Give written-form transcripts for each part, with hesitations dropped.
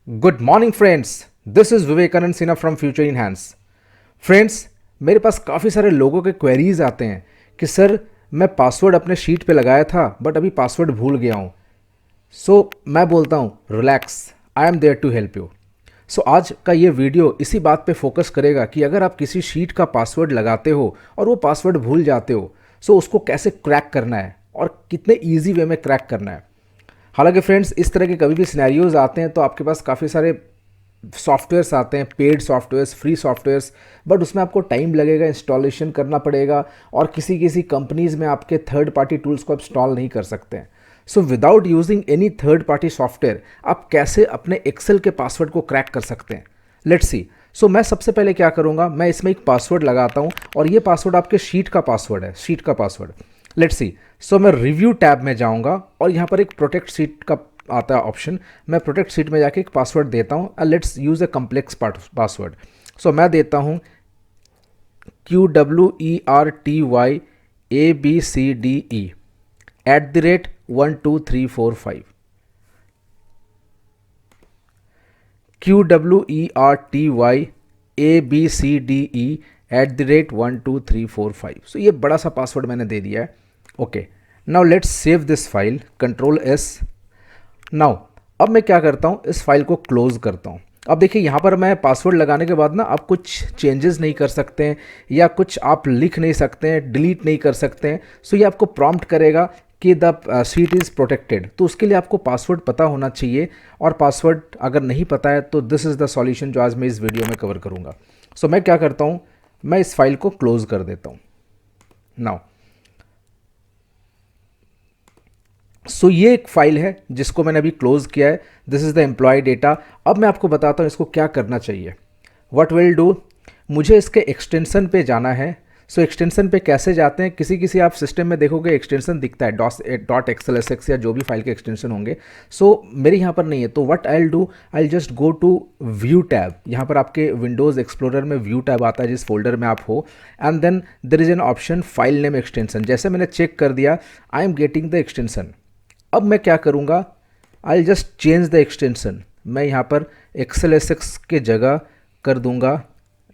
Good morning friends, this is Vivekanand Sinha from future in hands. Friends, मेरे पास काफ़ी सारे लोगों के क्वेरीज आते हैं कि सर मैं पासवर्ड अपने शीट पे लगाया था बट अभी पासवर्ड भूल गया हूँ। मैं बोलता हूँ relax, I am there to help you. आज का ये वीडियो इसी बात पे फोकस करेगा कि अगर आप किसी शीट का पासवर्ड लगाते हो और वो पासवर्ड भूल जाते हो, उसको कैसे क्रैक करना है और कितने ईजी वे में क्रैक करना है। हालांकि फ्रेंड्स, इस तरह के कभी भी सिनेरियोज आते हैं तो आपके पास काफ़ी सारे सॉफ्टवेयर्स आते हैं, paid softwares, free softwares, but उसमें आपको टाइम लगेगा, इंस्टॉलेशन करना पड़ेगा और किसी किसी कंपनीज़ में आपके थर्ड पार्टी टूल्स को आप इंस्टॉल नहीं कर सकते हैं। Without using any third party software आप कैसे अपने एक्सेल के पासवर्ड को क्रैक कर सकते हैं, लेट्स सी। मैं सबसे पहले क्या करूँगा, मैं इसमें एक पासवर्ड लगाता हूँ और ये पासवर्ड आपके शीट का पासवर्ड है, शीट का पासवर्ड। Let's see. मैं रिव्यू टैब में जाऊँगा और यहाँ पर एक प्रोटेक्ट शीट का आता है ऑप्शन। मैं प्रोटेक्ट शीट में जाके एक पासवर्ड देता हूँ। Let's use A complex password. मैं देता हूँ QWERTYABCDE @12345। QWERTYABCDE @12345। ये बड़ा सा पासवर्ड मैंने दे दिया है। Okay, now let's save this file, Ctrl+S। Now अब मैं क्या करता हूँ, इस फाइल को क्लोज करता हूँ। अब देखिए यहाँ पर मैं पासवर्ड लगाने के बाद ना आप कुछ चेंजेस नहीं कर सकते हैं या कुछ आप लिख नहीं सकते हैं, डिलीट नहीं कर सकते हैं। ये आपको प्रॉम्प्ट करेगा कि द शीट इज़ प्रोटेक्टेड। तो उसके लिए आपको पासवर्ड पता होना चाहिए, और पासवर्ड अगर नहीं पता है तो दिस इज़ द सॉल्यूशन जो आज मैं इस वीडियो में कवर करूँगा। मैं क्या करता हूँ, मैं इस फाइल को क्लोज कर देता हूँ। नाउ ये एक फाइल है जिसको मैंने अभी क्लोज किया है। This is the employ data. अब मैं आपको बताता हूँ इसको क्या करना चाहिए। व्हाट विल डू, मुझे इसके एक्सटेंशन पे जाना है। एक्सटेंशन पे कैसे जाते हैं, किसी किसी आप सिस्टम में देखोगे एक्सटेंशन दिखता है .xlsx या जो भी फाइल के एक्सटेंशन होंगे। मेरे यहाँ पर नहीं है, तो what I will do, I just go to view tab. यहाँ पर आपके विंडोज़ एक्सप्लोरर में व्यू टैब आता है जिस फोल्डर में आप हो, and then there is an option file name extension. जैसे मैंने चेक कर दिया, I am getting the extension. अब मैं क्या करूँगा, I just change the extension. मैं यहाँ पर XLSX के जगह कर दूंगा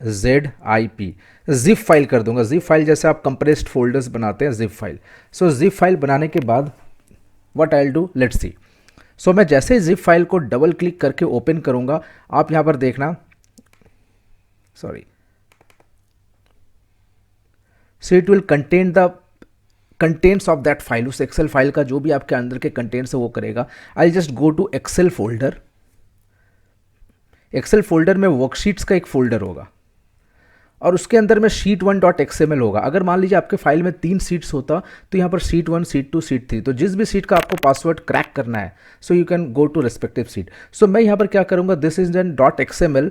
ZIP, जिप फाइल कर दूंगा। जिप फाइल जैसे आप कंप्रेस्ड फोल्डर्स बनाते हैं, जिप फाइल। जिप फाइल बनाने के बाद what I will do, let's see. मैं जैसे ही जिप फाइल को डबल क्लिक करके ओपन करूँगा, आप यहाँ पर देखना, sorry, it will contain the contents of that file. उस एक्सेल फाइल का जो भी आपके अंदर के कंटेंट्स है वो करेगा। I just go to Excel folder. Excel folder में वर्कशीट्स का एक फोल्डर होगा और उसके अंदर में sheet1.xml होगा। अगर मान लीजिए आपके फाइल में 3 सीट्स होता तो यहाँ पर sheet1, sheet2, sheet3, तो जिस भी सीट का आपको पासवर्ड क्रैक करना है, you can go to respective sheet. मैं यहाँ पर क्या करूँगा, दिस इज एन .xml,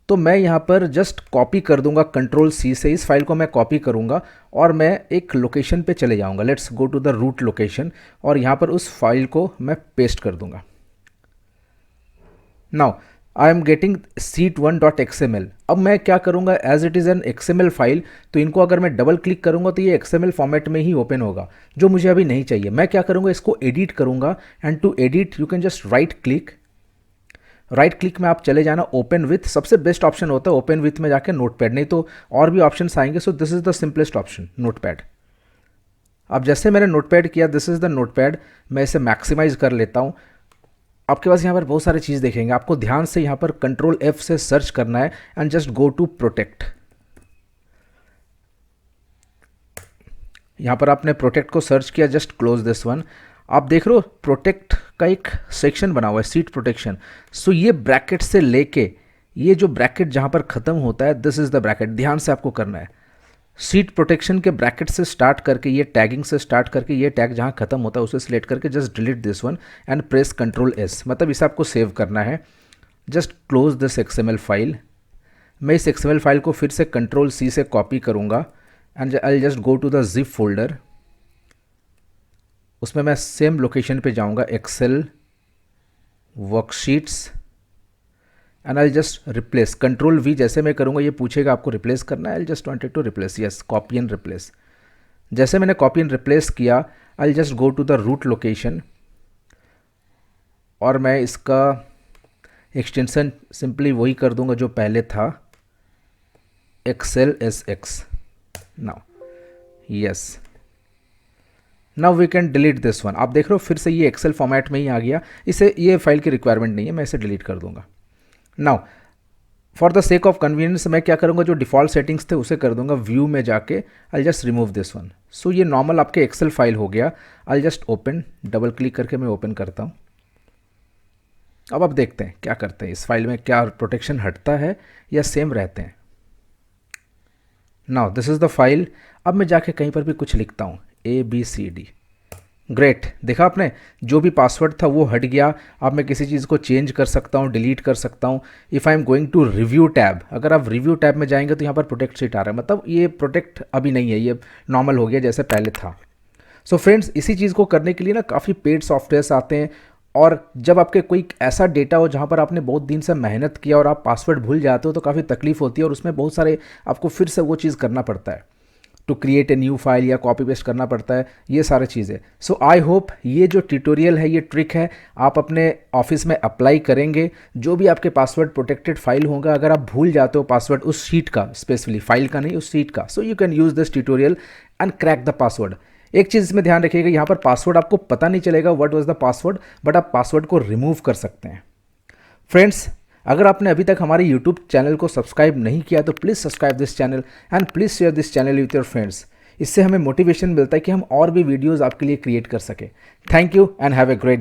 तो मैं यहाँ पर जस्ट कॉपी कर दूंगा Ctrl+C से। इस फाइल को मैं कॉपी करूँगा और मैं एक लोकेशन पे चले जाऊँगा। Let's go to the root location और यहाँ पर उस फाइल को मैं पेस्ट कर दूंगा। Now I am getting sheet1.xml। अब मैं क्या करूँगा, as it is an XML file, तो इनको अगर मैं डबल क्लिक करूँगा तो ये XML फॉर्मेट में ही ओपन होगा, जो मुझे अभी नहीं चाहिए। मैं क्या करूँगा, इसको एडिट करूँगा, and to edit you can just right click में आप चले जाना, ओपन विथ। सबसे बेस्ट ऑप्शन होता है ओपन विथ में जाके नोटपैड, नहीं तो और भी ऑप्शन आएंगे। This is the simplest option, notepad. अब जैसे मैंने नोटपैड किया, दिस इज द नोटपैड। मैं इसे मैक्सिमाइज कर लेता हूँ। आपके पास यहाँ पर बहुत सारी चीज़ देखेंगे, आपको ध्यान से यहाँ पर Ctrl+F से सर्च करना है and just go to protect. यहाँ पर आपने प्रोटेक्ट को सर्च किया, जस्ट क्लोज दिस वन। आप देख रहे हो प्रोटेक्ट का एक सेक्शन बना हुआ है, सीट प्रोटेक्शन। ये ब्रैकेट से लेके ये जो ब्रैकेट जहाँ पर ख़त्म होता है, दिस इज़ द ब्रैकेट। ध्यान से आपको करना है, सीट प्रोटेक्शन के ब्रैकेट से स्टार्ट करके, ये टैगिंग से स्टार्ट करके, ये टैग जहाँ खत्म होता है उसे सिलेक्ट करके just delete this one and press Ctrl+S। मतलब इसे आपको सेव करना है। Just close this XML file. मैं इस XML फाइल को फिर से Ctrl+C से कॉपी करूँगा and I just go to the zip folder. उसमें मैं सेम लोकेशन पे जाऊँगा, Excel worksheets, and I just replace. Ctrl+V जैसे मैं करूँगा ये पूछेगा आपको रिप्लेस करना है। I just wanted to replace, yes, copy and replace. जैसे मैंने कॉपी एंड रिप्लेस किया, I just go to the root location और मैं इसका एक्सटेंशन सिंपली वही कर दूंगा जो पहले था, Excel S X. Now yes, now we can delete this one. आप देख रहे हो फिर से ये एक्सेल फॉर्मेट में ही आ गया, इसे ये फाइल की रिक्वायरमेंट नहीं है, मैं इसे डिलीट कर दूंगा। Now for the sake of convenience मैं क्या करूँगा, जो डिफ़ॉल्ट सेटिंग्स थे उसे कर दूंगा, व्यू में जाके I just remove this one. So ये नॉर्मल आपके एक्सेल फाइल हो गया। I just open, double click करके मैं ओपन करता हूँ। अब आप देखते हैं क्या करते हैं, इस फाइल में क्या प्रोटेक्शन हटता है या सेम रहते हैं। Now this is the file. अब मैं जाके कहीं पर भी कुछ लिखता हूँ ABCD, ग्रेट, देखा आपने जो भी पासवर्ड था वो हट गया। अब मैं किसी चीज़ को चेंज कर सकता हूँ, डिलीट कर सकता हूँ। If I am going to review tab, अगर आप रिव्यू टैब में जाएंगे तो यहाँ पर प्रोटेक्ट शीट आ रहा है, मतलब ये प्रोटेक्ट अभी नहीं है, ये नॉर्मल हो गया जैसे पहले था। सो फ्रेंड्स, इसी चीज़ को करने के लिए ना काफ़ी पेड सॉफ्टवेयर्स आते हैं, और जब आपके कोई ऐसा डेटा हो जहाँ पर आपने बहुत दिन से मेहनत किया और आप पासवर्ड भूल जाते हो तो काफ़ी तकलीफ होती है, और उसमें बहुत सारे आपको फिर से वो चीज़ करना पड़ता है, to create a new file या कॉपी पेस्ट करना पड़ता है, ये सारे चीज़ें। सो आई होप ये जो ट्यूटोरियल है, ये ट्रिक है, आप अपने ऑफिस में अप्लाई करेंगे। जो भी आपके पासवर्ड प्रोटेक्टेड फाइल होगा, अगर आप भूल जाते हो पासवर्ड उस शीट का, स्पेसिफिकली फाइल का नहीं, उस शीट का, so you can use this tutorial and crack the password. एक चीज़ इसमें ध्यान रखिएगा, यहाँ पर पासवर्ड आपको पता नहीं चलेगा what was the password, but आप पासवर्ड को रिमूव कर सकते हैं। फ्रेंड्स, अगर आपने अभी तक हमारे YouTube चैनल को सब्सक्राइब नहीं किया तो please subscribe this channel and please share this channel with your friends. इससे हमें मोटिवेशन मिलता है कि हम और भी वीडियोज़ आपके लिए क्रिएट कर सकें। Thank you and have a great day.